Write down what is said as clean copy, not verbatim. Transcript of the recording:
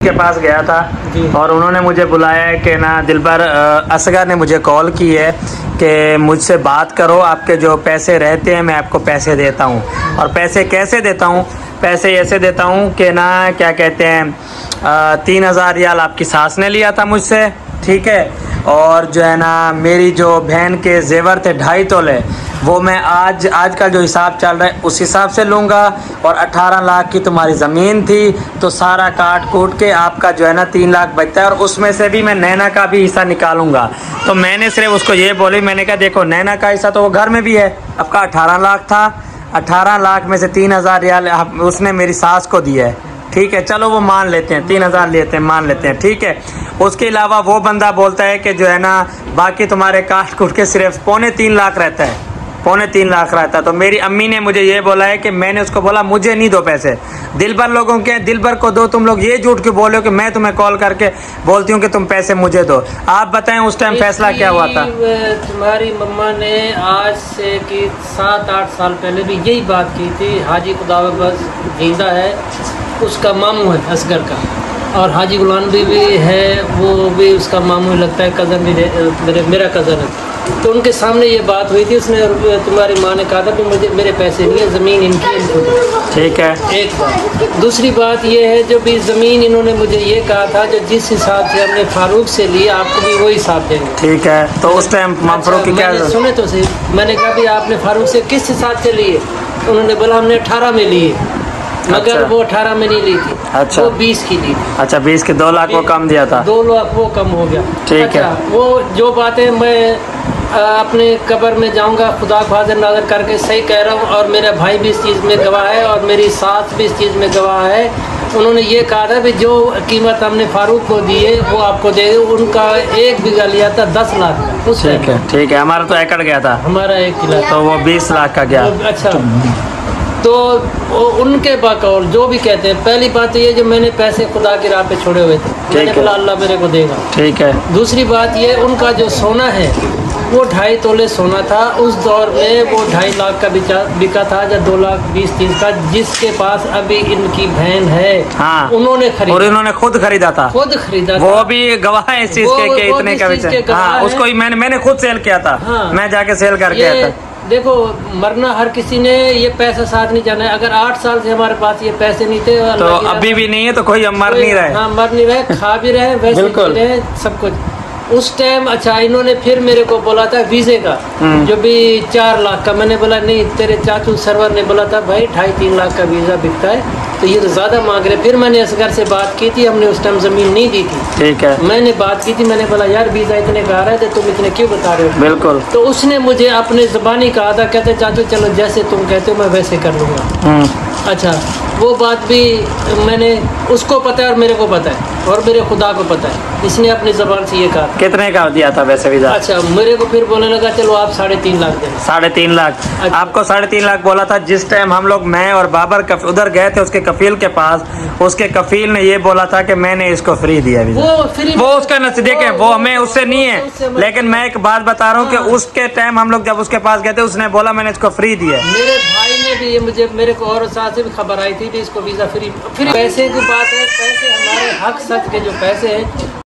के पास गया था और उन्होंने मुझे बुलाया है कि ना दिलबर असगर ने मुझे कॉल की है कि मुझसे बात करो, आपके जो पैसे रहते हैं मैं आपको पैसे देता हूँ। और पैसे कैसे देता हूँ? पैसे ऐसे देता हूँ कि ना क्या कहते हैं 3000 रियाल आपकी सास ने लिया था मुझसे, ठीक है। और जो है ना मेरी जो बहन के जेवर थे 2.5 तोले, वो मैं आज का जो हिसाब चल रहा है उस हिसाब से लूँगा। और 18 लाख की तुम्हारी ज़मीन थी, तो सारा काट कूट के आपका जो है ना 3 लाख बचता है और उसमें से भी मैं नैना का भी हिस्सा निकालूंगा। तो मैंने सिर्फ उसको ये बोली, मैंने कहा देखो नैना का हिस्सा तो वो घर में भी है, आपका 18 लाख था, 18 लाख में से 3000 रियाल उसने मेरी सास को दिया है, ठीक है। चलो वो मान लेते हैं, 3000 लेते हैं, मान लेते हैं, ठीक है। उसके अलावा वो बंदा बोलता है कि जो है ना बाकी तुम्हारे काट कूट के सिर्फ 3.25 लाख रहता है, 3.25 लाख रहता है। तो मेरी अम्मी ने मुझे ये बोला है कि मैंने उसको बोला मुझे नहीं दो पैसे, दिलबर लोगों के, दिलबर को दो। तुम लोग ये झूठ क्यों बोले हो कि मैं तुम्हें कॉल करके बोलती हूँ कि तुम पैसे मुझे दो? आप बताएं उस टाइम फैसला क्या हुआ था? तुम्हारी मम्मा ने आज से कि 7-8 साल पहले भी यही बात की थी। हाजी खुदावंद जिंदा है, उसका मामू है असगर का, और हाजी गुलाम भी है, वो भी उसका मामू लगता है, कज़न भी मेरा कज़न है। तो उनके सामने ये बात हुई थी, उसने तुम्हारी माँ ने कहा था कि मुझे मेरे पैसे नहीं है, ज़मीन इनकी, इनको दो, ठीक है। एक बात। दूसरी बात ये है जो भी ज़मीन इन्होंने मुझे ये कहा था जो जिस हिसाब से हमने फारूक से लिया आपको भी वही हिसाब देंगे, ठीक है। तो उस टाइम फारूक की क्या सुने तो सही, मैंने कहा भी आपने फारूक से किस हिसाब से लिए? उन्होंने बोला हमने 18 में लिए, मगर अच्छा। वो 18 में नहीं ली थी, अच्छा। वो 20 की ली थी। अच्छा 20 के 2 लाख वो कम दिया था, 2 लाख वो कम हो गया, ठीक अच्छा, है। वो जो बातें मैं अपने कब्र में जाऊंगा खुदा को हाज़िर नाज़िर करके सही कह रहा हूँ, और मेरा भाई भी इस चीज़ में गवाह है और मेरी सास भी इस चीज़ में गवाह है। उन्होंने ये कहा था कि जो कीमत हमने फारूक को दी है वो आपको दे, उनका 1 बीघा लिया था 10 लाख का, ठीक है, ठीक है। हमारा तो एकड़ गया था, हमारा 1 किला, तो वो 20 लाख का गया, अच्छा। तो उनके बकौल जो भी कहते हैं, पहली बात ये जो मैंने पैसे खुदा की राह पे छोड़े हुए थे, मैंने बोला अल्लाह मेरे को देगा, ठीक है। दूसरी बात ये उनका जो सोना है वो 2.5 तोले सोना था, उस दौर में वो 2.5 लाख का बिका था या 2,20,30 का, जिसके पास अभी इनकी बहन है, हाँ। उन्होंने खरीदा, और इन्होंने खुद खरीदा था, वो भी गवाह है इस चीज के इतने का बेचा, हाँ, उसको मैंने खुद सेल किया था, हाँ। मैं जाके सेल करके आया था। देखो मरना हर किसी ने, ये पैसा साथ नहीं जाना है। अगर 8 साल से हमारे पास ये पैसे नहीं थे तो अभी भी नहीं है, तो कोई मर नहीं रहे, हाँ, मर नहीं रहे, खा भी रहे, वैसे भी रहे, सब कुछ। उस टाइम अच्छा इन्होंने फिर मेरे को बोला था वीज़े का जो भी 4 लाख का, मैंने बोला नहीं, तेरे चाचू सरवर ने बोला था भाई 2.5-3 लाख का वीज़ा बिकता है, तो ये तो ज़्यादा मांग रहे। फिर मैंने असगर से बात की थी, हमने उस टाइम ज़मीन नहीं दी थी, ठीक है। मैंने बात की थी, मैंने बोला यार वीज़ा इतने का आ रहा है तो तुम इतने क्यों बता रहे हो? बिल्कुल। तो उसने मुझे अपने ज़बानी कहा था, कहते चाचू चलो जैसे तुम कहते हो मैं वैसे कर लूँगा, अच्छा। वो बात भी मैंने उसको पता है और मेरे को पता है और मेरे खुदा को पता है, इसने अपनी ज़बान से ये कहा। कितने का दिया था वैसे वीज़ा? अच्छा मेरे को फिर बोलने लगा चलो आप 3.5 लाख दें। 3.5 लाख, अच्छा। आपको 3.5 लाख बोला था जिस टाइम हम लोग, मैं और बाबर उधर गए थे उसके कफील के पास, उसके कफील ने ये बोला था कि मैंने इसको फ्री दिया वीज़ा। वो उसका नज़दीक है, वो हमें उससे नहीं है, लेकिन मैं एक बात बता रहा हूँ कि उसके टाइम हम लोग जब उसके पास गए थे उसने बोला मैंने इसको फ्री दिया। मेरे भाई ने भी ये मुझे, मेरे को और साथ से भी खबर आई थी कि इसको वीज़ा फ्री। पैसे की बात है, पैसे हमारे हक सच के जो पैसे हैं